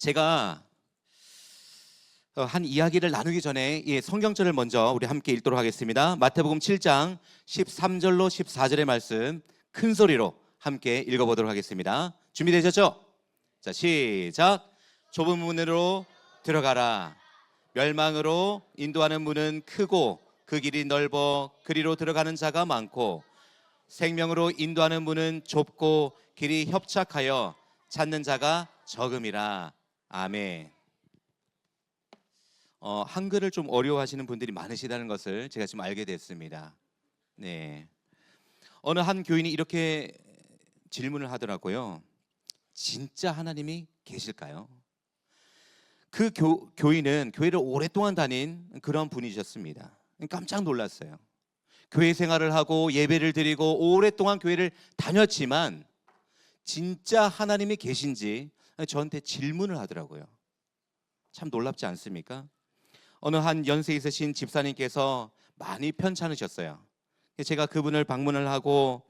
제가 한 이야기를 나누기 전에 성경절을 먼저 우리 함께 읽도록 하겠습니다. 마태복음 7장 13절로 14절의 말씀 큰 소리로 함께 읽어보도록 하겠습니다. 준비되셨죠? 자, 시작. 좁은 문으로 들어가라. 멸망으로 인도하는 문은 크고 그 길이 넓어 그리로 들어가는 자가 많고 생명으로 인도하는 문은 좁고 길이 협착하여 찾는 자가 적음이라. 아멘. 한글을 좀 어려워하시는 분들이 많으시다는 것을 제가 지금 알게 됐습니다. 네. 어느 한 교인이 이렇게 질문을 하더라고요. 진짜 하나님이 계실까요? 그 교인은 교회를 오랫동안 다닌 그런 분이셨습니다. 깜짝 놀랐어요. 교회 생활을 하고 예배를 드리고 오랫동안 교회를 다녔지만 진짜 하나님이 계신지 저한테 질문을 하더라고요. 참 놀랍지 않습니까? 어느 한 연세 있으신 집사님께서 많이 편찮으셨어요. 제가 그분을 방문을 하고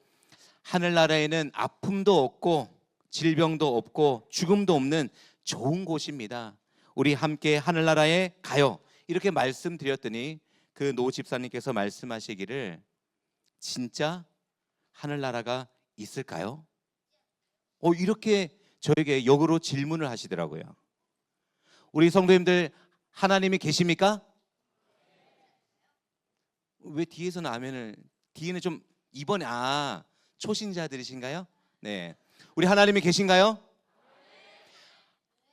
하늘나라에는 아픔도 없고 질병도 없고 죽음도 없는 좋은 곳입니다. 우리 함께 하늘나라에 가요. 이렇게 말씀드렸더니 그 노 집사님께서 말씀하시기를 진짜 하늘나라가 있을까요? 이렇게 저에게 역으로 질문을 하시더라고요. 우리 성도님들 하나님이 계십니까? 왜 뒤에서는 아멘을 뒤에는 좀 이번에 초신자들이신가요? 네. 우리 하나님이 계신가요?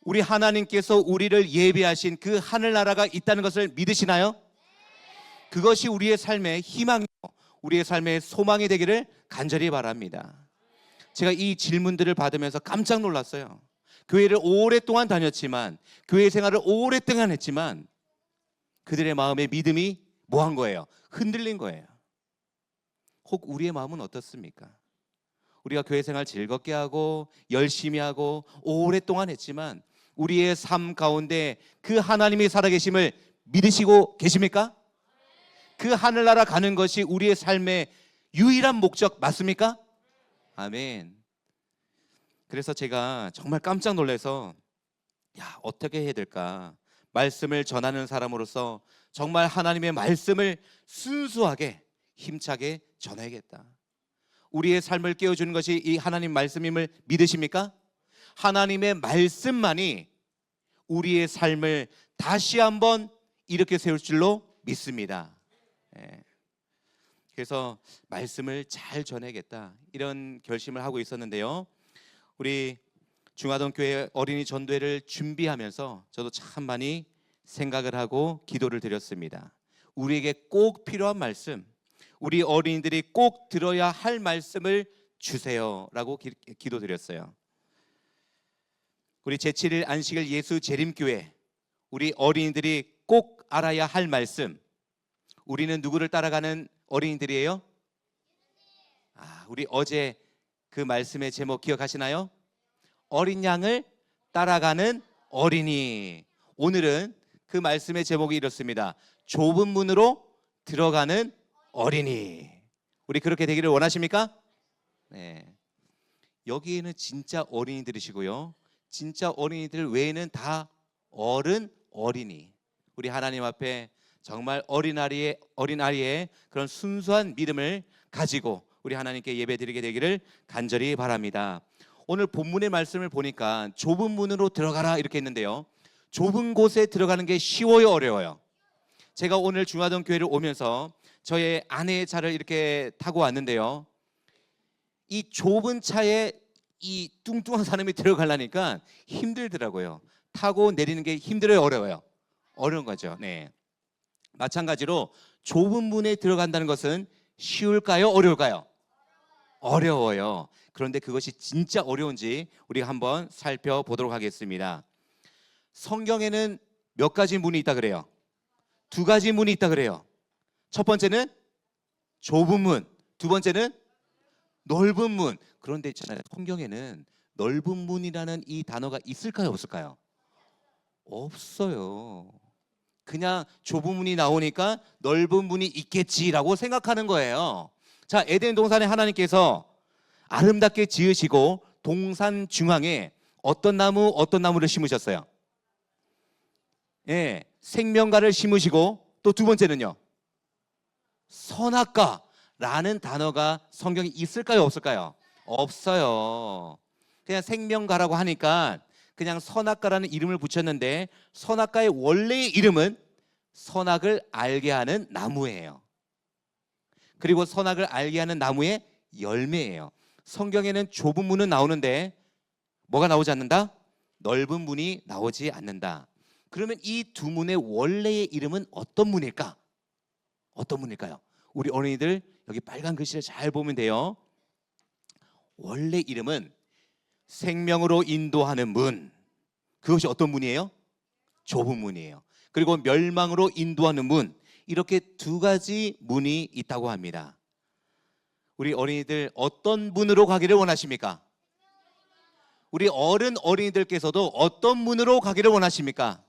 우리 하나님께서 우리를 예비하신 그 하늘나라가 있다는 것을 믿으시나요? 그것이 우리의 삶의 희망이고 우리의 삶의 소망이 되기를 간절히 바랍니다. 제가 이 질문들을 받으면서 깜짝 놀랐어요. 교회를 오랫동안 다녔지만 교회 생활을 오랫동안 했지만 그들의 마음의 믿음이 뭐한 거예요? 흔들린 거예요. 혹 우리의 마음은 어떻습니까? 우리가 교회 생활 즐겁게 하고 열심히 하고 오랫동안 했지만 우리의 삶 가운데 그 하나님이 살아계심을 믿으시고 계십니까? 그 하늘나라 가는 것이 우리의 삶의 유일한 목적 맞습니까? 아멘. 그래서 제가 정말 깜짝 놀라서 어떻게 해야 될까? 말씀을 전하는 사람으로서 정말 하나님의 말씀을 순수하게 힘차게 전해야겠다. 우리의 삶을 깨워주는 것이 이 하나님 말씀임을 믿으십니까? 하나님의 말씀만이 우리의 삶을 다시 한번 일으켜 세울 줄로 믿습니다. 그래서 말씀을 잘 전해야겠다 이런 결심을 하고 있었는데요. 우리 중화동교회 어린이 전도회를 준비하면서 저도 참 많이 생각을 하고 기도를 드렸습니다. 우리에게 꼭 필요한 말씀, 우리 어린이들이 꼭 들어야 할 말씀을 주세요라고 기도드렸어요. 우리 제7일 안식일 예수 재림교회 우리 어린이들이 꼭 알아야 할 말씀, 우리는 누구를 따라가는 어린이들이에요? 우리 어제 그 말씀의 제목 기억하시나요? 어린 양을 따라가는 어린이. 오늘은 그 말씀의 제목이 이렇습니다. 좁은 문으로 들어가는 어린이. 우리 그렇게 되기를 원하십니까? 네. 여기에는 진짜 어린이들이시고요. 진짜 어린이들 외에는 다 어린이. 우리 하나님 앞에 정말 어린아이의 그런 순수한 믿음을 가지고 우리 하나님께 예배드리게 되기를 간절히 바랍니다. 오늘 본문의 말씀을 보니까 좁은 문으로 들어가라 이렇게 했는데요. 좁은 곳에 들어가는 게 쉬워요, 어려워요? 제가 오늘 중화동 교회를 오면서 저의 아내의 차를 이렇게 타고 왔는데요. 이 좁은 차에 이 뚱뚱한 사람이 들어가려니까 힘들더라고요. 타고 내리는 게 힘들어요, 어려워요? 어려운 거죠. 네. 마찬가지로 좁은 문에 들어간다는 것은 쉬울까요? 어려울까요? 어려워요. 그런데 그것이 진짜 어려운지 우리가 한번 살펴보도록 하겠습니다. 성경에는 몇 가지 문이 있다 그래요? 2가지 문이 있다 그래요. 첫 번째는 좁은 문, 두 번째는 넓은 문. 그런데 있잖아요, 성경에는 넓은 문이라는 이 단어가 있을까요, 없을까요? 없어요. 그냥 좁은 문이 나오니까 넓은 문이 있겠지라고 생각하는 거예요. 자, 에덴 동산에 하나님께서 아름답게 지으시고 동산 중앙에 어떤 나무를 심으셨어요? 예, 생명과를 심으시고 또 두 번째는요, 선악과라는 단어가 성경에 있을까요, 없을까요? 없어요. 그냥 생명과라고 하니까 그냥 선악과라는 이름을 붙였는데, 선악과의 원래의 이름은 선악을 알게 하는 나무예요. 그리고 선악을 알게 하는 나무의 열매예요. 성경에는 좁은 문은 나오는데 뭐가 나오지 않는다? 넓은 문이 나오지 않는다. 그러면 이 두 문의 원래의 이름은 어떤 문일까? 어떤 문일까요? 우리 어린이들 여기 빨간 글씨를 잘 보면 돼요. 원래 이름은 생명으로 인도하는 문. 그것이 어떤 문이에요? 좁은 문이에요. 그리고 멸망으로 인도하는 문. 이렇게 두 가지 문이 있다고 합니다. 우리 어린이들 어떤 문으로 가기를 원하십니까? 우리 어린이들께서도 어떤 문으로 가기를 원하십니까?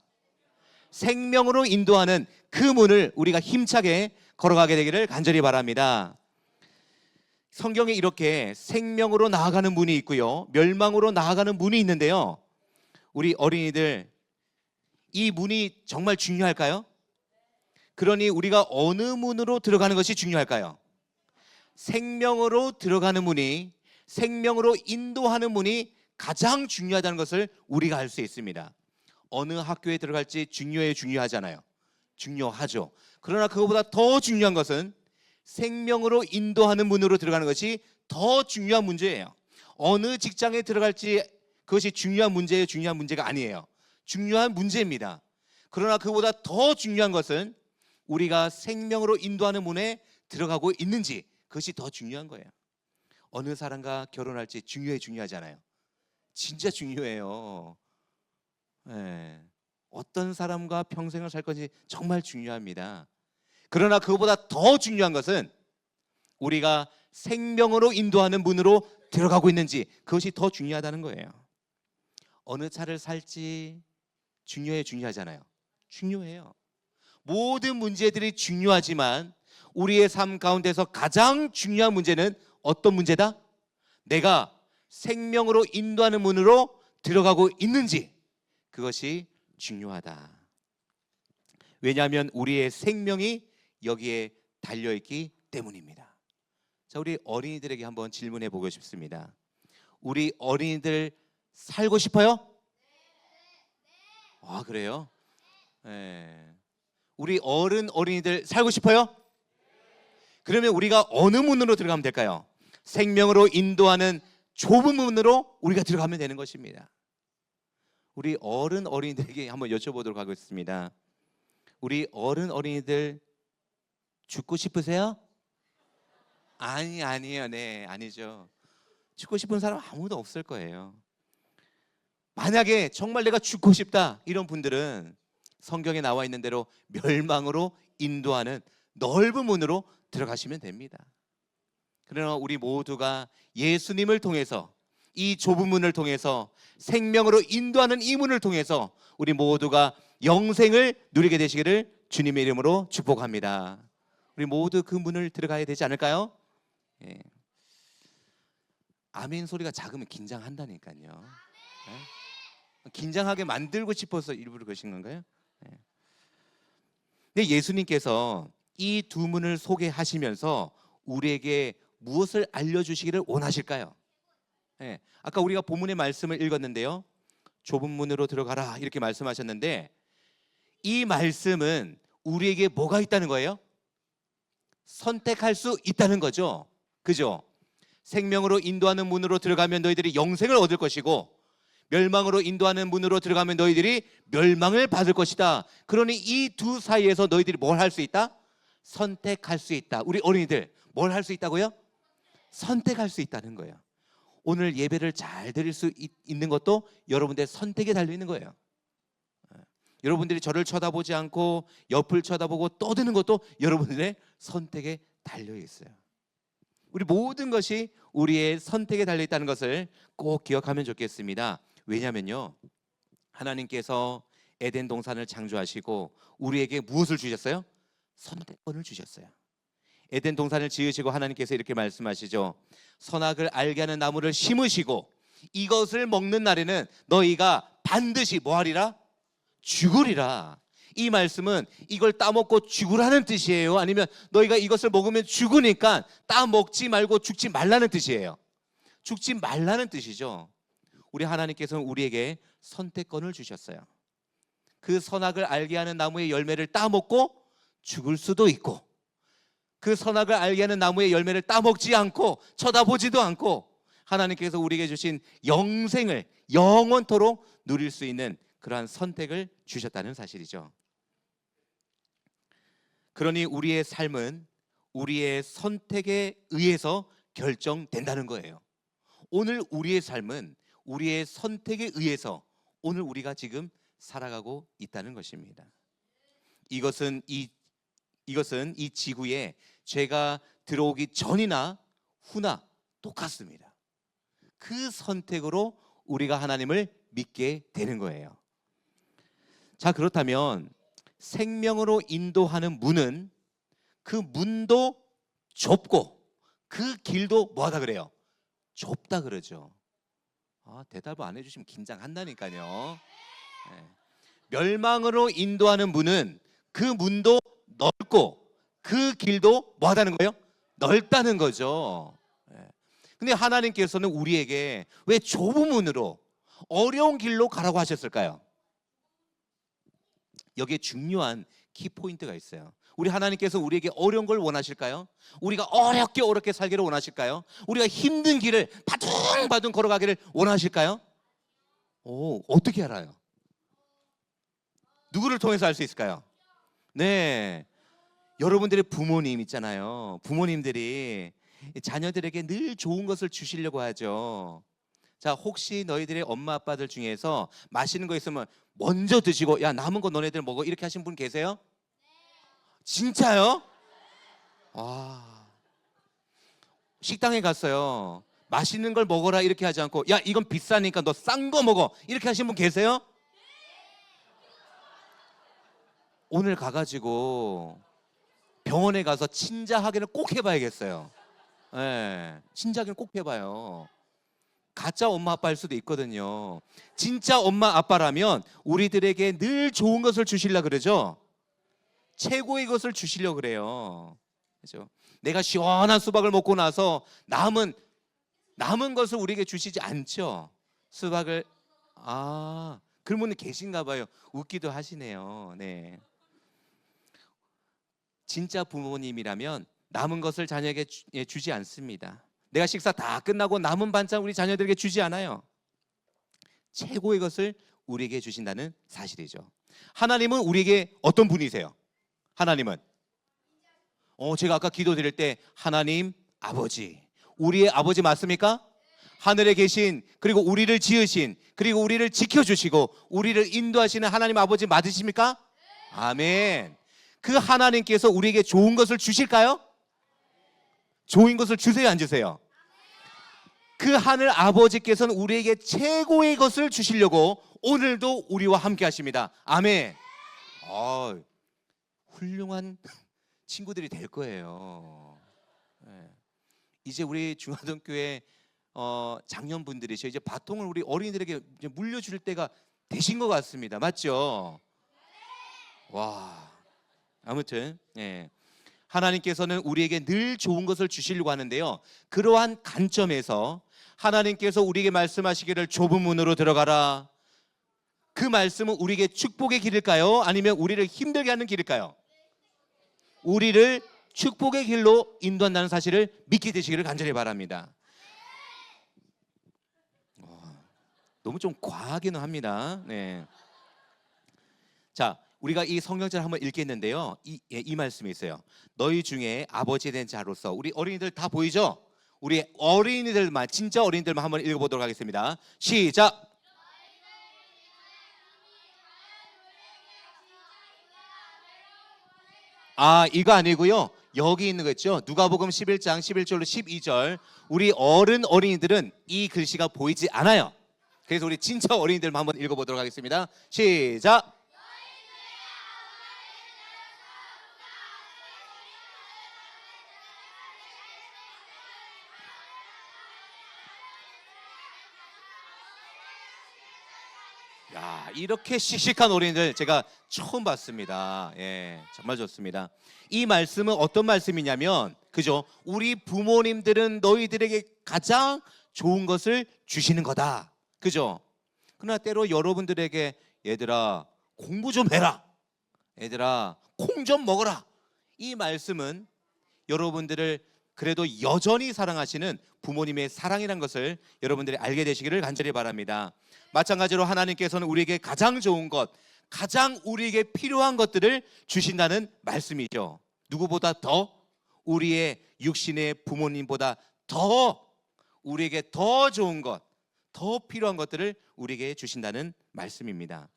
생명으로 인도하는 그 문을 우리가 힘차게 걸어가게 되기를 간절히 바랍니다. 성경에 이렇게 생명으로 나아가는 문이 있고요, 멸망으로 나아가는 문이 있는데요, 우리 어린이들, 이 문이 정말 중요할까요? 그러니 우리가 어느 문으로 들어가는 것이 중요할까요? 생명으로 들어가는 문이, 생명으로 인도하는 문이 가장 중요하다는 것을 우리가 알 수 있습니다. 어느 학교에 들어갈지 중요하잖아요. 중요하죠. 그러나 그것보다 더 중요한 것은 생명으로 인도하는 문으로 들어가는 것이 더 중요한 문제예요. 어느 직장에 들어갈지 그것이 중요한 문제예요, 중요한 문제가 아니에요. 중요한 문제입니다. 그러나 그보다 더 중요한 것은 우리가 생명으로 인도하는 문에 들어가고 있는지, 그것이 더 중요한 거예요. 어느 사람과 결혼할지 중요하잖아요. 진짜 중요해요. 네. 어떤 사람과 평생을 살 건지 정말 중요합니다. 그러나 그것보다 더 중요한 것은 우리가 생명으로 인도하는 문으로 들어가고 있는지, 그것이 더 중요하다는 거예요. 어느 차를 살지 중요하잖아요. 중요해요. 모든 문제들이 중요하지만 우리의 삶 가운데서 가장 중요한 문제는 어떤 문제다? 내가 생명으로 인도하는 문으로 들어가고 있는지, 그것이 중요하다. 왜냐하면 우리의 생명이 여기에 달려있기 때문입니다. 자, 우리 어린이들에게 한번 질문해 보고 싶습니다. 우리 어린이들 살고 싶어요? 아, 그래요? 네. 우리 어린이들 살고 싶어요? 그러면 우리가 어느 문으로 들어가면 될까요? 생명으로 인도하는 좁은 문으로 우리가 들어가면 되는 것입니다. 우리 어린이들에게 한번 여쭤보도록 하겠습니다. 우리 어린이들 죽고 싶으세요? 아니에요. 네, 아니죠. 죽고 싶은 사람 아무도 없을 거예요. 만약에 정말 내가 죽고 싶다, 이런 분들은 성경에 나와 있는 대로 멸망으로 인도하는 넓은 문으로 들어가시면 됩니다. 그러나 우리 모두가 예수님을 통해서, 이 좁은 문을 통해서, 생명으로 인도하는 이 문을 통해서 우리 모두가 영생을 누리게 되시기를 주님의 이름으로 축복합니다. 우리 모두 그 문을 들어가야 되지 않을까요? 예. 아멘 소리가 작으면 긴장한다니까요. 예? 긴장하게 만들고 싶어서 일부러 그러신 건가요? 예. 근데 예수님께서 이 두 문을 소개하시면서 우리에게 무엇을 알려주시기를 원하실까요? 예. 아까 우리가 본문의 말씀을 읽었는데요, 좁은 문으로 들어가라 이렇게 말씀하셨는데, 이 말씀은 우리에게 뭐가 있다는 거예요? 선택할 수 있다는 거죠. 그죠? 생명으로 인도하는 문으로 들어가면 너희들이 영생을 얻을 것이고, 멸망으로 인도하는 문으로 들어가면 너희들이 멸망을 받을 것이다. 그러니 이 두 사이에서 너희들이 뭘 할 수 있다? 선택할 수 있다. 우리 어린이들 뭘 할 수 있다고요? 선택할 수 있다는 거예요. 오늘 예배를 잘 드릴 수 있는 것도 여러분들의 선택에 달려 있는 거예요. 여러분들이 저를 쳐다보지 않고 옆을 쳐다보고 떠드는 것도 여러분들의 선택에 달려 있어요. 우리 모든 것이 우리의 선택에 달려 있다는 것을 꼭 기억하면 좋겠습니다. 왜냐하면요, 하나님께서 에덴 동산을 창조하시고 우리에게 무엇을 주셨어요? 선택권을 주셨어요. 에덴 동산을 지으시고 하나님께서 이렇게 말씀하시죠. 선악을 알게 하는 나무를 심으시고 이것을 먹는 날에는 너희가 반드시 뭐하리라? 죽으리라. 이 말씀은 이걸 따먹고 죽으라는 뜻이에요? 아니면 너희가 이것을 먹으면 죽으니까 따먹지 말고 죽지 말라는 뜻이에요? 죽지 말라는 뜻이죠. 우리 하나님께서는 우리에게 선택권을 주셨어요. 그 선악을 알게 하는 나무의 열매를 따먹고 죽을 수도 있고, 그 선악을 알게 하는 나무의 열매를 따먹지 않고 쳐다보지도 않고 하나님께서 우리에게 주신 영생을 영원토록 누릴 수 있는 그러한 선택을 주셨다는 사실이죠. 그러니 우리의 삶은 우리의 선택에 의해서 결정된다는 거예요. 오늘 우리의 삶은 우리의 선택에 의해서 오늘 우리가 지금 살아가고 있다는 것입니다. 이것은 이 지구에 죄가 들어오기 전이나 후나 똑같습니다. 그 선택으로 우리가 하나님을 믿게 되는 거예요. 자, 그렇다면 생명으로 인도하는 문은, 그 문도 좁고 그 길도 뭐하다 그래요? 좁다 그러죠. 대답을 안 해주시면 긴장한다니까요. 네. 멸망으로 인도하는 문은 그 문도 넓고 그 길도 뭐하다는 거예요? 넓다는 거죠. 근데 하나님께서는 우리에게 왜 좁은 문으로 어려운 길로 가라고 하셨을까요? 여기에 중요한 키포인트가 있어요. 우리 하나님께서 우리에게 어려운 걸 원하실까요? 우리가 어렵게 살기를 원하실까요? 우리가 힘든 길을 바둥바둥 걸어가기를 원하실까요? 어떻게 알아요? 누구를 통해서 알 수 있을까요? 네, 여러분들의 부모님 있잖아요. 부모님들이 자녀들에게 늘 좋은 것을 주시려고 하죠. 자, 혹시 너희들의 엄마 아빠들 중에서 맛있는 거 있으면 먼저 드시고 야, 남은 거 너네들 먹어 이렇게 하신 분 계세요? 진짜요? 식당에 갔어요. 맛있는 걸 먹어라 이렇게 하지 않고 야, 이건 비싸니까 너 싼 거 먹어 이렇게 하신 분 계세요? 오늘 가가지고 병원에 가서 친자 확인을 꼭 해봐야겠어요. 네, 친자 확인 꼭 해봐요. 가짜 엄마 아빠일 수도 있거든요. 진짜 엄마 아빠라면 우리들에게 늘 좋은 것을 주시려고 그러죠. 최고의 것을 주시려고 그래요. 그렇죠? 내가 시원한 수박을 먹고 나서 남은 것을 우리에게 주시지 않죠. 수박을 그런 분이 계신가 봐요. 웃기도 하시네요. 네. 진짜 부모님이라면 남은 것을 자녀에게 주지 않습니다. 내가 식사 다 끝나고 남은 반찬 우리 자녀들에게 주지 않아요. 최고의 것을 우리에게 주신다는 사실이죠. 하나님은 우리에게 어떤 분이세요? 하나님은 제가 아까 기도드릴 때 하나님 아버지, 우리의 아버지 맞습니까? 하늘에 계신, 그리고 우리를 지으신, 그리고 우리를 지켜주시고 우리를 인도하시는 하나님 아버지 맞으십니까? 아멘. 그 하나님께서 우리에게 좋은 것을 주실까요? 좋은 것을 주세요, 안 주세요? 그 하늘 아버지께서는 우리에게 최고의 것을 주시려고 오늘도 우리와 함께 하십니다. 아멘. 훌륭한 친구들이 될 거예요. 이제 우리 중화동교회 장년분들이셔. 이제 바통을 우리 어린이들에게 이제 물려줄 때가 되신 것 같습니다. 맞죠? 아무튼 하나님께서는 우리에게 늘 좋은 것을 주시려고 하는데요. 그러한 관점에서 하나님께서 우리에게 말씀하시기를 좁은 문으로 들어가라. 그 말씀은 우리에게 축복의 길일까요? 아니면 우리를 힘들게 하는 길일까요? 우리를 축복의 길로 인도한다는 사실을 믿게 되시기를 간절히 바랍니다. 너무 좀 과하기는 합니다. 네. 자, 우리가 이 성경절을 한번 읽겠는데요. 이 말씀이 있어요. 너희 중에 아버지 된 자로서, 우리 어린이들 다 보이죠? 우리 어린이들만, 진짜 어린이들만 한번 읽어보도록 하겠습니다. 시작. 이거 아니고요. 여기 있는 거 있죠? 누가복음 11장 11절로 12절. 우리 어린이들은 이 글씨가 보이지 않아요. 그래서 우리 진짜 어린이들만 한번 읽어보도록 하겠습니다. 시작. 이렇게 씩씩한 어린이들 제가 처음 봤습니다. 예, 정말 좋습니다. 이 말씀은 어떤 말씀이냐면, 그죠? 우리 부모님들은 너희들에게 가장 좋은 것을 주시는 거다. 그죠? 그러나 때로 여러분들에게 얘들아 공부 좀 해라. 얘들아 콩 좀 먹어라. 이 말씀은 여러분들을 그래도 여전히 사랑하시는 부모님의 사랑이란 것을 여러분들이 알게 되시기를 간절히 바랍니다. 마찬가지로 하나님께서는 우리에게 가장 좋은 것, 가장 우리에게 필요한 것들을 주신다는 말씀이죠. 누구보다 더, 우리의 육신의 부모님보다 더 우리에게 더 좋은 것, 더 필요한 것들을 우리에게 주신다는 말씀입니다.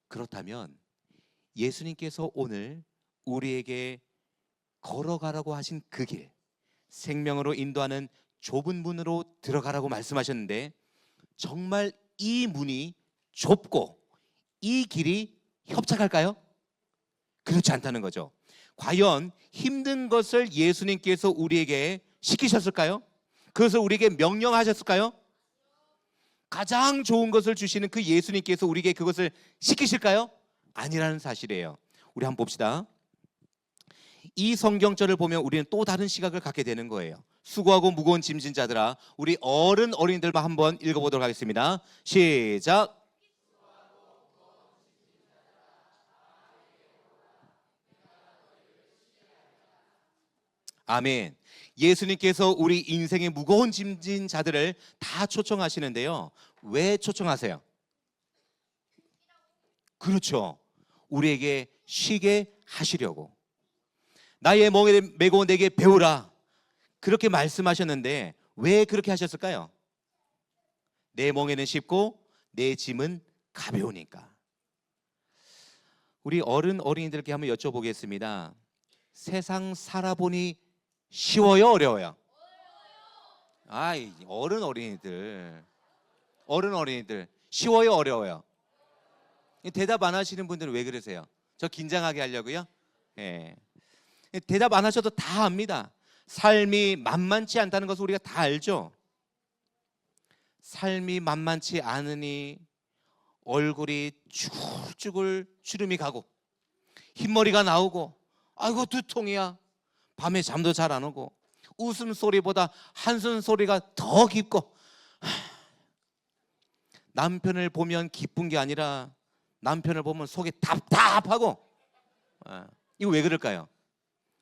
그렇다면 예수님께서 오늘 우리에게 걸어가라고 하신 그 길, 생명으로 인도하는 좁은 문으로 들어가라고 말씀하셨는데, 정말 이 문이 좁고 이 길이 협착할까요? 그렇지 않다는 거죠. 과연 힘든 것을 예수님께서 우리에게 시키셨을까요? 그것을 우리에게 명령하셨을까요? 가장 좋은 것을 주시는 그 예수님께서 우리에게 그것을 시키실까요? 아니라는 사실이에요. 우리 한번 봅시다. 이 성경절을 보면 우리는 또 다른 시각을 갖게 되는 거예요. 수고하고 무거운 짐진 자들아, 우리 어린들만 한번 읽어보도록 하겠습니다. 시작. 아멘. 예수님께서 우리 인생의 무거운 짐진 자들을 다 초청하시는데요. 왜 초청하세요? 그렇죠. 우리에게 쉬게 하시려고. 나의 멍에를 메고 내게 배우라, 그렇게 말씀하셨는데 왜 그렇게 하셨을까요? 내 멍에는 쉽고 내 짐은 가벼우니까. 우리 어린이들께 한번 여쭤보겠습니다. 세상 살아보니 쉬워요, 어려워요? 어린이들 쉬워요, 어려워요? 대답 안 하시는 분들은 왜 그러세요? 저 긴장하게 하려고요? 예. 대답 안 하셔도 다 압니다. 삶이 만만치 않다는 것을 우리가 다 알죠. 삶이 만만치 않으니 얼굴이 쭈글쭈글 주름이 가고 흰머리가 나오고, 아이고 두통이야. 밤에 잠도 잘 안 오고, 웃음소리보다 한숨소리가 더 깊고, 남편을 보면 기쁜 게 아니라 남편을 보면 속이 답답하고. 이거 왜 그럴까요?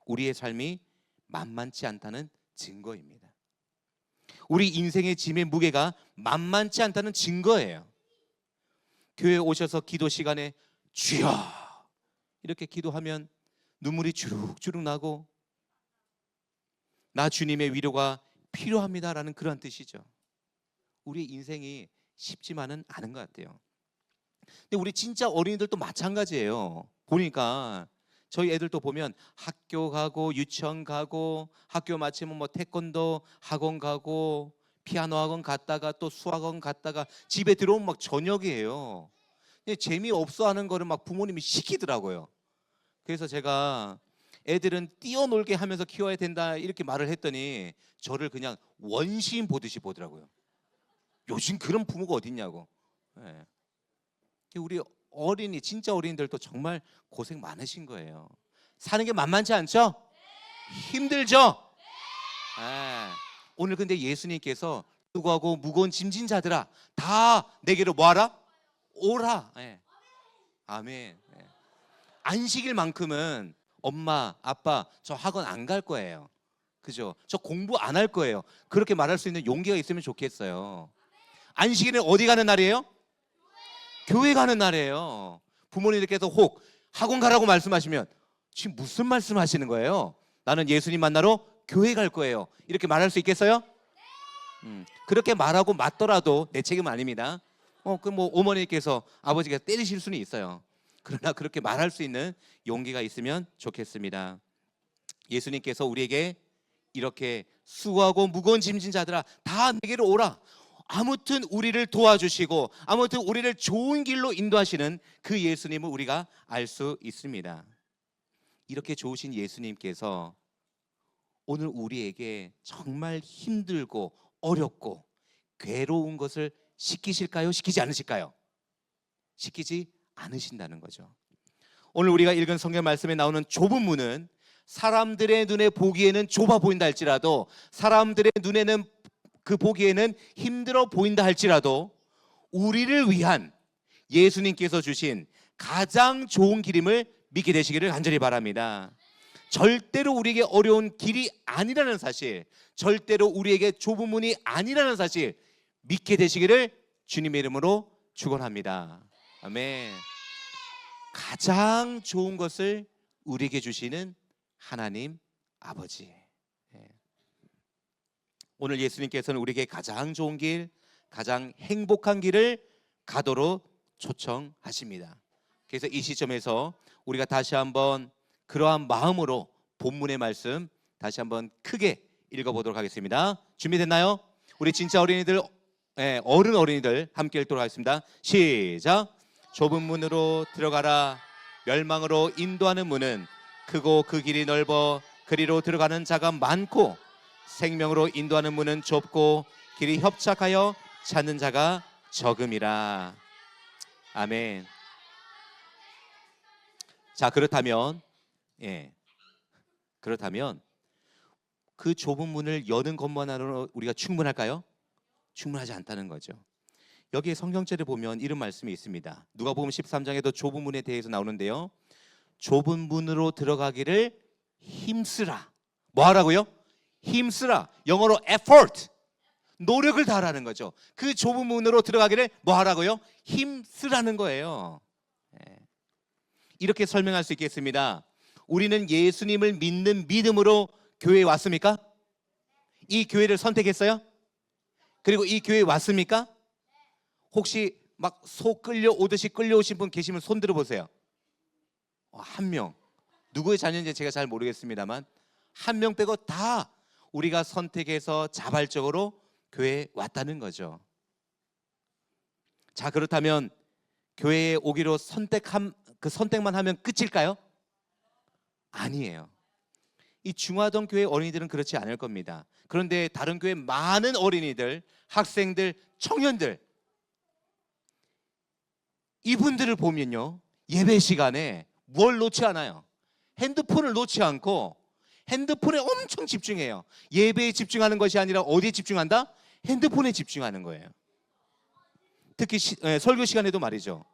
우리의 삶이 만만치 않다는 증거입니다. 우리 인생의 짐의 무게가 만만치 않다는 증거예요. 교회에 오셔서 기도 시간에 주여 이렇게 기도하면 눈물이 주룩주룩 나고, 나 주님의 위로가 필요합니다라는 그런 뜻이죠. 우리 인생이 쉽지만은 않은 것 같아요. 근데 우리 진짜 어린이들도 마찬가지예요. 보니까 저희 애들도 보면 학교 가고 유치원 가고, 학교 마치면 뭐 태권도 학원 가고, 피아노 학원 갔다가 또 수학원 갔다가 집에 들어오면 막 저녁이에요. 재미없어 하는 거를 막 부모님이 시키더라고요. 그래서 제가 애들은 뛰어놀게 하면서 키워야 된다 이렇게 말을 했더니 저를 그냥 원시인 보듯이 보더라고요. 요즘 그런 부모가 어딨냐고. 네. 우리 진짜 어린이들도 정말 고생 많으신 거예요. 사는 게 만만치 않죠? 힘들죠? 네. 오늘 근데 예수님께서 수고하고 무거운 짐진 자들아 다 내게로 뭐하라? 오라. 네. 아멘. 네. 안식일만큼은 엄마, 아빠 저 학원 안 갈 거예요. 그죠? 저 공부 안 할 거예요. 그렇게 말할 수 있는 용기가 있으면 좋겠어요. 안식일은 어디 가는 날이에요? 교회 가는 날이에요. 부모님들께서 혹 학원 가라고 말씀하시면 지금 무슨 말씀하시는 거예요? 나는 예수님 만나러 교회 갈 거예요. 이렇게 말할 수 있겠어요? 그렇게 말하고 맞더라도 내 책임 아닙니다. 그 뭐 어머니께서 아버지가 때리실 수는 있어요. 그러나 그렇게 말할 수 있는 용기가 있으면 좋겠습니다. 예수님께서 우리에게 이렇게 수고하고 무거운 짐진 자들아 다 내게로 오라. 아무튼 우리를 도와주시고 아무튼 우리를 좋은 길로 인도하시는 그 예수님을 우리가 알 수 있습니다. 이렇게 좋으신 예수님께서 오늘 우리에게 정말 힘들고 어렵고 괴로운 것을 시키실까요? 시키지 않으실까요? 시키지 않으신다는 거죠. 오늘 우리가 읽은 성경 말씀에 나오는 좁은 문은 사람들의 눈에 보기에는 좁아 보인다 할지라도, 사람들의 눈에는 그 보기에는 힘들어 보인다 할지라도 우리를 위한 예수님께서 주신 가장 좋은 길임을 믿게 되시기를 간절히 바랍니다. 절대로 우리에게 어려운 길이 아니라는 사실, 절대로 우리에게 좁은 문이 아니라는 사실 믿게 되시기를 주님의 이름으로 축원합니다. 아멘. 가장 좋은 것을 우리에게 주시는 하나님 아버지. 오늘 예수님께서는 우리에게 가장 좋은 길, 가장 행복한 길을 가도록 초청하십니다. 그래서 이 시점에서 우리가 다시 한번 그러한 마음으로 본문의 말씀 다시 한번 크게 읽어보도록 하겠습니다. 준비됐나요? 우리 진짜 어린이들, 어른이들 함께 읽도록 하겠습니다. 시작. 좁은 문으로 들어가라. 멸망으로 인도하는 문은 크고 그 길이 넓어 그리로 들어가는 자가 많고, 생명으로 인도하는 문은 좁고 길이 협착하여 찾는 자가 적음이라. 아멘. 자, 그렇다면 그 좁은 문을 여는 것만으로 우리가 충분할까요? 충분하지 않다는 거죠. 여기에 성경절에 보면 이런 말씀이 있습니다. 누가복음 13장에도 좁은 문에 대해서 나오는데요, 좁은 문으로 들어가기를 힘쓰라. 뭐 하라고요? 힘쓰라. 영어로 effort, 노력을 다하라는 거죠. 그 좁은 문으로 들어가기를 뭐 하라고요? 힘쓰라는 거예요. 이렇게 설명할 수 있겠습니다. 우리는 예수님을 믿는 믿음으로 교회에 왔습니까? 이 교회를 선택했어요? 그리고 이 교회에 왔습니까? 혹시 막 소 끌려오듯이 끌려오신 분 계시면 손 들어보세요. 한 명. 누구의 자녀인지 제가 잘 모르겠습니다만 한 명 빼고 다 우리가 선택해서 자발적으로 교회에 왔다는 거죠. 자, 그렇다면 교회에 오기로 그 선택만 하면 끝일까요? 아니에요. 이 중화동 교회 어린이들은 그렇지 않을 겁니다. 그런데 다른 교회 많은 어린이들, 학생들, 청년들, 이분들을 보면요, 예배 시간에 뭘 놓지 않아요. 핸드폰을 놓지 않고 핸드폰에 엄청 집중해요. 예배에 집중하는 것이 아니라 어디에 집중한다? 핸드폰에 집중하는 거예요. 특히 설교 시간에도 말이죠.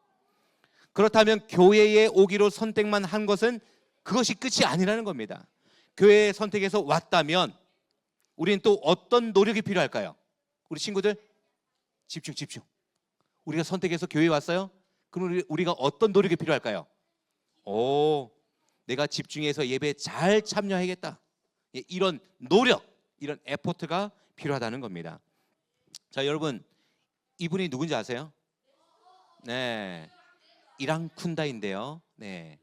그렇다면 교회에 오기로 선택만 한 것은 그것이 끝이 아니라는 겁니다. 교회에 선택해서 왔다면 우리는 또 어떤 노력이 필요할까요? 우리 친구들, 집중. 우리가 선택해서 교회에 왔어요? 그럼 우리가 어떤 노력이 필요할까요? 내가 집중해서 예배에 잘 참여해야겠다. 이런 노력, 이런 에포트가 필요하다는 겁니다. 자, 여러분, 이분이 누군지 아세요? 네, 이랑쿤다인데요. 네,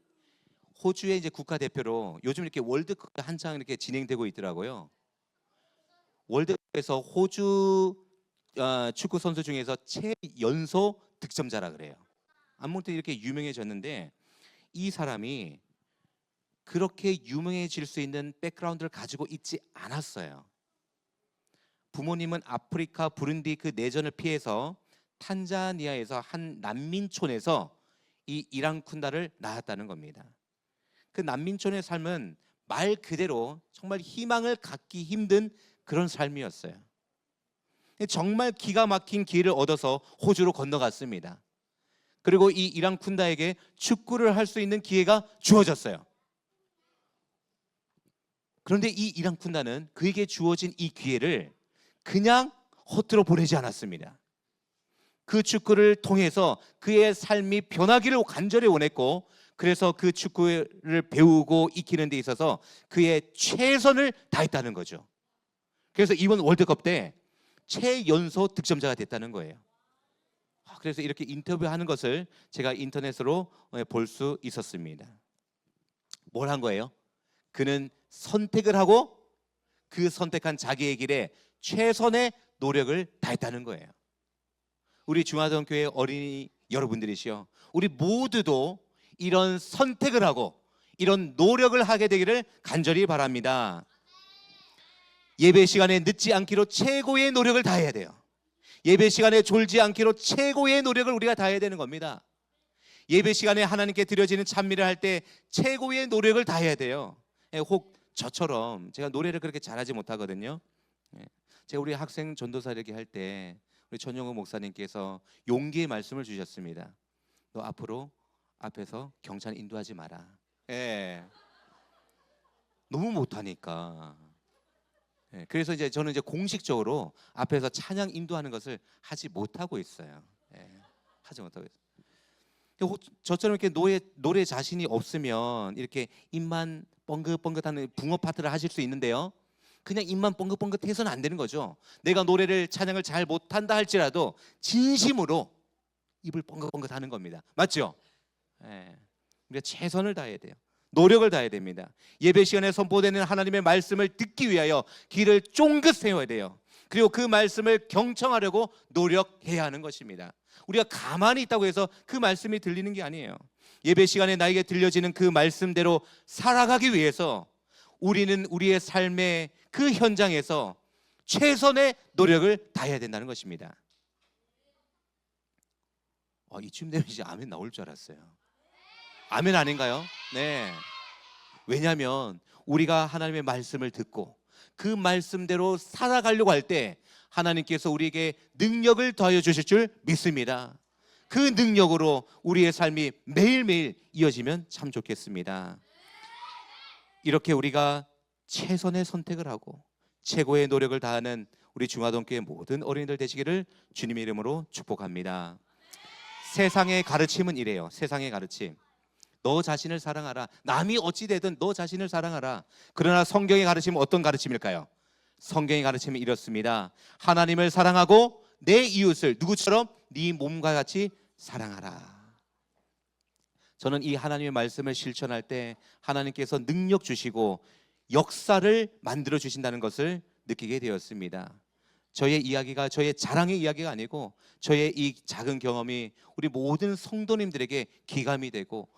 호주의 이제 국가대표로 요즘 이렇게 월드컵 한창 이렇게 진행되고 있더라고요. 월드컵에서 호주 축구 선수 중에서 최연소 득점자라 그래요. 아무튼 이렇게 유명해졌는데, 이 사람이 그렇게 유명해질 수 있는 백그라운드를 가지고 있지 않았어요. 부모님은 아프리카 부룬디 그 내전을 피해서 탄자니아에서 한 난민촌에서 이 이랑쿤다를 낳았다는 겁니다. 그 난민촌의 삶은 말 그대로 정말 희망을 갖기 힘든 그런 삶이었어요. 정말 기가 막힌 기회를 얻어서 호주로 건너갔습니다. 그리고 이 이랑쿤다에게 축구를 할 수 있는 기회가 주어졌어요. 그런데 이 이랑쿤다는 그에게 주어진 이 기회를 그냥 허투루 보내지 않았습니다. 그 축구를 통해서 그의 삶이 변하기를 간절히 원했고, 그래서 그 축구를 배우고 익히는 데 있어서 그의 최선을 다했다는 거죠. 그래서 이번 월드컵 때 최연소 득점자가 됐다는 거예요. 그래서 이렇게 인터뷰하는 것을 제가 인터넷으로 볼 수 있었습니다. 뭘 한 거예요? 그는 선택을 하고 그 선택한 자기의 길에 최선의 노력을 다했다는 거예요. 우리 중화동 교회 어린이 여러분들이시여, 우리 모두도 이런 선택을 하고 이런 노력을 하게 되기를 간절히 바랍니다. 예배 시간에 늦지 않기로 최고의 노력을 다해야 돼요. 예배 시간에 졸지 않기로 최고의 노력을 우리가 다해야 되는 겁니다. 예배 시간에 하나님께 드려지는 찬미를 할 때 최고의 노력을 다해야 돼요. 혹 저처럼 제가 노래를 그렇게 잘하지 못하거든요. 제가 우리 학생 전도사 이렇게 할 때 우리 전용호 목사님께서 용기의 말씀을 주셨습니다. 너 앞으로 앞에서 경찬 인도하지 마라. 너무 못하니까. 그래서 이제 저는 이제 공식적으로 앞에서 찬양 인도하는 것을 하지 못하고 있어요. 하지 못하고 있어요. 저처럼 이렇게 노래 자신이 없으면 이렇게 입만 뻥긋뻥긋하는 붕어 파트를 하실 수 있는데요. 그냥 입만 뻥긋뻥긋해서는 안 되는 거죠. 내가 노래를 찬양을 잘 못한다 할지라도 진심으로 입을 뻥긋뻥긋하는 겁니다. 맞죠? 우리가 최선을 다해야 돼요. 노력을 다해야 됩니다. 예배 시간에 선포되는 하나님의 말씀을 듣기 위하여 귀를 쫑긋 세워야 돼요. 그리고 그 말씀을 경청하려고 노력해야 하는 것입니다. 우리가 가만히 있다고 해서 그 말씀이 들리는 게 아니에요. 예배 시간에 나에게 들려지는 그 말씀대로 살아가기 위해서 우리는 우리의 삶의 그 현장에서 최선의 노력을 다해야 된다는 것입니다. 이쯤 되면 이제 아멘 나올 줄 알았어요. 아멘 아닌가요? 네. 왜냐하면 우리가 하나님의 말씀을 듣고 그 말씀대로 살아가려고 할 때 하나님께서 우리에게 능력을 더하여 주실 줄 믿습니다. 그 능력으로 우리의 삶이 매일매일 이어지면 참 좋겠습니다. 이렇게 우리가 최선의 선택을 하고 최고의 노력을 다하는 우리 중화동교회 모든 어린이들 되시기를 주님의 이름으로 축복합니다. 세상의 가르침은 이래요. 세상의 가르침. 너 자신을 사랑하라. 남이 어찌 되든 너 자신을 사랑하라. 그러나 성경의 가르침은 어떤 가르침일까요? 성경의 가르침은 이렇습니다. 하나님을 사랑하고 내 이웃을 누구처럼? 네 몸과 같이 사랑하라. 저는 이 하나님의 말씀을 실천할 때 하나님께서 능력 주시고 역사를 만들어 주신다는 것을 느끼게 되었습니다. 저의 이야기가 저의 자랑의 이야기가 아니고 저의 이 작은 경험이 우리 모든 성도님들에게 기감이 되고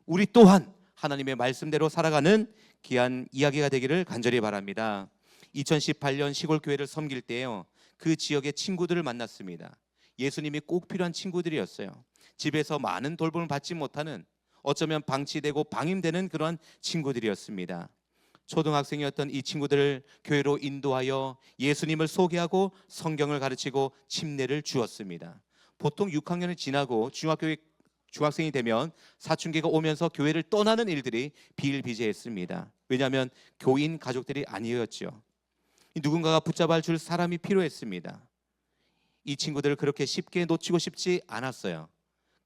우리 또한 하나님의 말씀대로 살아가는 귀한 이야기가 되기를 간절히 바랍니다. 2018년 시골교회를 섬길 때요, 그 지역의 친구들을 만났습니다. 예수님이 꼭 필요한 친구들이었어요. 집에서 많은 돌봄을 받지 못하는, 어쩌면 방치되고 방임되는 그런 친구들이었습니다. 초등학생이었던 이 친구들을 교회로 인도하여 예수님을 소개하고 성경을 가르치고 침례를 주었습니다. 보통 6학년을 지나고 중학생이 되면 사춘기가 오면서 교회를 떠나는 일들이 비일비재했습니다. 왜냐하면 교인 가족들이 아니었죠. 누군가가 붙잡아 줄 사람이 필요했습니다. 이 친구들을 그렇게 쉽게 놓치고 싶지 않았어요.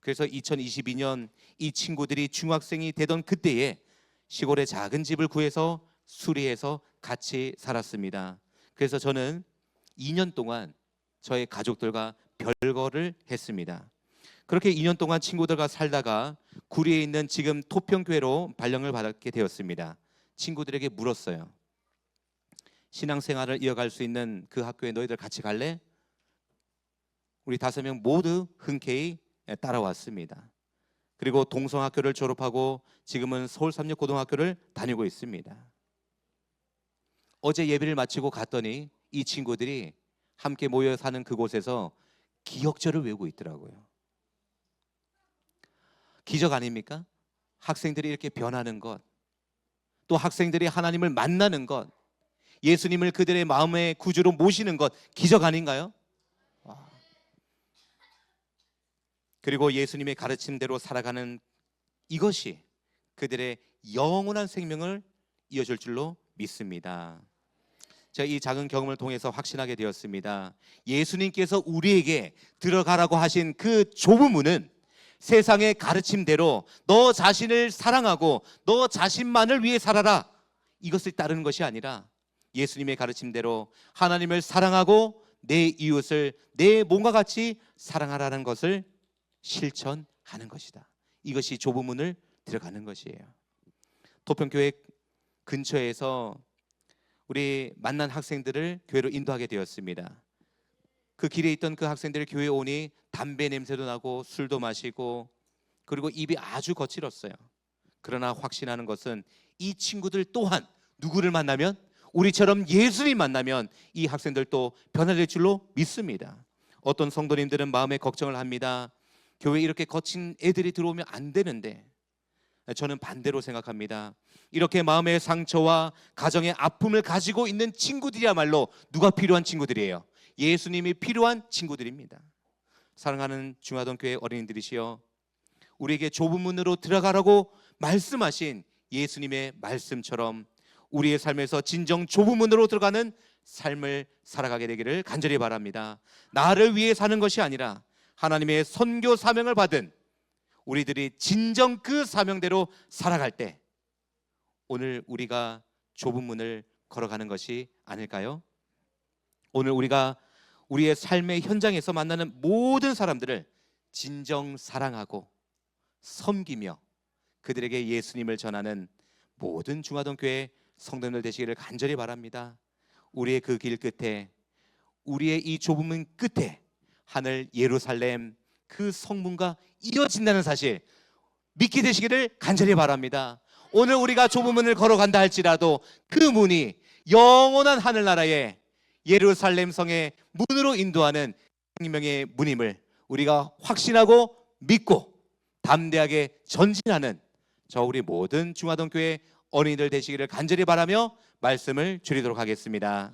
그래서 2022년 이 친구들이 중학생이 되던 그때에 시골에 작은 집을 구해서 수리해서 같이 살았습니다. 그래서 저는 2년 동안 저의 가족들과 별거를 했습니다. 그렇게 2년 동안 친구들과 살다가 구리에 있는 지금 토평교회로 발령을 받게 되었습니다. 친구들에게 물었어요. 신앙생활을 이어갈 수 있는 그 학교에 너희들 같이 갈래? 우리 5명 모두 흔쾌히 따라왔습니다. 그리고 동성학교를 졸업하고 지금은 서울 삼육고등학교를 다니고 있습니다. 어제 예배를 마치고 갔더니 이 친구들이 함께 모여 사는 그곳에서 기억절을 외우고 있더라고요. 기적 아닙니까? 학생들이 이렇게 변하는 것, 또 학생들이 하나님을 만나는 것, 예수님을 그들의 마음의 구주로 모시는 것, 기적 아닌가요? 그리고 예수님의 가르침대로 살아가는 이것이 그들의 영원한 생명을 이어줄 줄로 믿습니다. 제가 이 작은 경험을 통해서 확신하게 되었습니다. 예수님께서 우리에게 들어가라고 하신 그 좁은 문은 세상의 가르침대로 너 자신을 사랑하고 너 자신만을 위해 살아라, 이것을 따르는 것이 아니라 예수님의 가르침대로 하나님을 사랑하고 내 이웃을 내 몸과 같이 사랑하라는 것을 실천하는 것이다. 이것이 좁은 문을 들어가는 것이에요. 토평교회 근처에서 우리 만난 학생들을 교회로 인도하게 되었습니다. 그 길에 있던 그 학생들이 교회에 오니 담배 냄새도 나고 술도 마시고 그리고 입이 아주 거칠었어요. 그러나 확신하는 것은 이 친구들 또한 누구를 만나면, 우리처럼 예수님 만나면 이 학생들도 변화될 줄로 믿습니다. 어떤 성도님들은 마음에 걱정을 합니다. 교회에 이렇게 거친 애들이 들어오면 안 되는데, 저는 반대로 생각합니다. 이렇게 마음의 상처와 가정의 아픔을 가지고 있는 친구들이야말로 누가 필요한 친구들이에요? 예수님이 필요한 친구들입니다. 사랑하는 중화동 교회 어린이들이시여, 우리에게 좁은 문으로 들어가라고 말씀하신 예수님의 말씀처럼 우리의 삶에서 진정 좁은 문으로 들어가는 삶을 살아가게 되기를 간절히 바랍니다. 나를 위해 사는 것이 아니라 하나님의 선교 사명을 받은 우리들이 진정 그 사명대로 살아갈 때 오늘 우리가 좁은 문을 걸어가는 것이 아닐까요? 오늘 우리가 우리의 삶의 현장에서 만나는 모든 사람들을 진정 사랑하고 섬기며 그들에게 예수님을 전하는 모든 중화동 교회 성도들 되시기를 간절히 바랍니다. 우리의 그 길 끝에, 우리의 이 좁은 문 끝에 하늘 예루살렘 그 성문과 이어진다는 사실 믿게 되시기를 간절히 바랍니다. 오늘 우리가 좁은 문을 걸어간다 할지라도 그 문이 영원한 하늘나라의 예루살렘 성의 문으로 인도하는 생명의 문임을 우리가 확신하고 믿고 담대하게 전진하는 저 우리 모든 중화동 교회 어린이들 되시기를 간절히 바라며 말씀을 드리도록 하겠습니다.